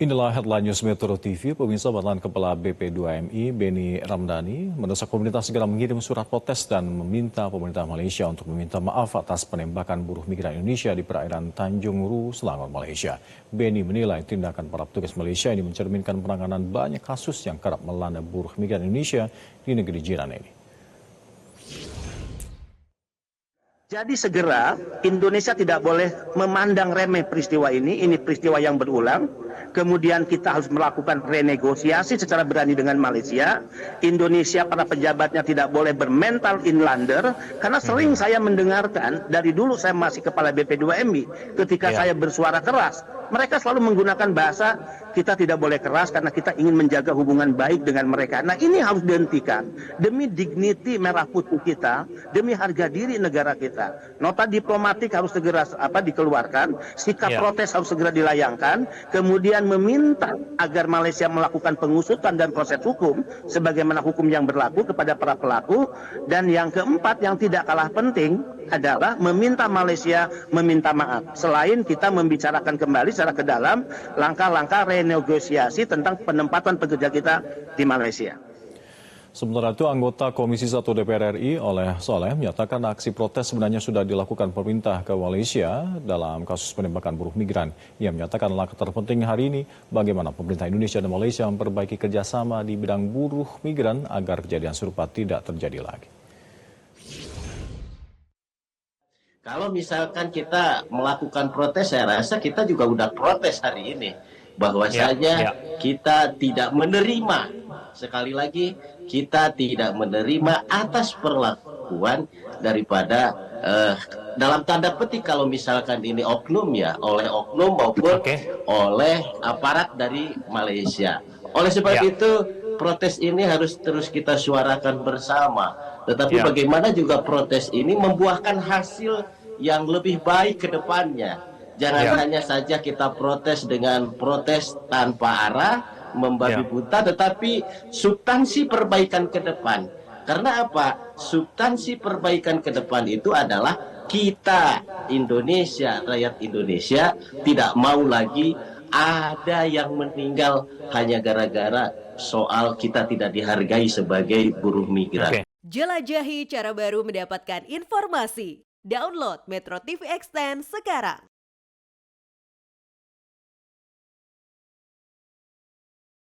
Inilah headline news Metro TV. Pemirsa, mantan Kepala BP2MI Beni Ramdhani mendesak pemerintah segera mengirim surat protes dan meminta pemerintah Malaysia untuk meminta maaf atas penembakan buruh migran Indonesia di perairan Tanjung Ru, Selangor, Malaysia. Beni menilai tindakan para petugas Malaysia ini mencerminkan penanganan banyak kasus yang kerap melanda buruh migran Indonesia di negeri jiran ini. Jadi segera Indonesia tidak boleh memandang remeh peristiwa ini peristiwa yang berulang. Kemudian kita harus melakukan renegosiasi secara berani dengan Malaysia. Indonesia, para pejabatnya tidak boleh bermental inlander. Karena sering saya mendengarkan, dari dulu saya masih Kepala BP2MI, ketika saya bersuara keras, mereka selalu menggunakan bahasa, kita tidak boleh keras karena kita ingin menjaga hubungan baik dengan mereka. Nah, ini harus dihentikan. Demi dignity merah putih kita, demi harga diri negara kita. Nota diplomatik harus segera dikeluarkan, sikap protes harus segera dilayangkan, kemudian meminta agar Malaysia melakukan pengusutan dan proses hukum sebagaimana hukum yang berlaku kepada para pelaku. Dan yang keempat yang tidak kalah penting adalah meminta Malaysia meminta maaf. Selain kita membicarakan kembali secara ke dalam langkah-langkah renegosiasi tentang penempatan pekerja kita di Malaysia. Sementara itu, anggota Komisi 1 DPR RI Oleh Soleh menyatakan aksi protes sebenarnya sudah dilakukan pemerintah ke Malaysia dalam kasus penembakan buruh migran. Ia menyatakan langkah terpenting hari ini bagaimana pemerintah Indonesia dan Malaysia memperbaiki kerjasama di bidang buruh migran agar kejadian serupa tidak terjadi lagi. Kalau misalkan kita melakukan protes, saya rasa kita juga udah protes hari ini. Bahwasanya kita tidak menerima, sekali lagi, kita tidak menerima atas perlakuan daripada dalam tanda petik kalau misalkan ini oknum ya, oleh oknum maupun oleh aparat dari Malaysia. Oleh sebab itu, protes ini harus terus kita suarakan bersama. Tetapi bagaimana juga protes ini membuahkan hasil yang lebih baik ke depannya. Jangan hanya saja kita protes dengan protes tanpa arah, membabi buta, tetapi substansi perbaikan ke depan. Karena apa? Substansi perbaikan ke depan itu adalah kita, Indonesia, rakyat Indonesia, tidak mau lagi ada yang meninggal hanya gara-gara soal kita tidak dihargai sebagai buruh migran. Jelajahi cara baru mendapatkan informasi. Download Metro TV Extend sekarang.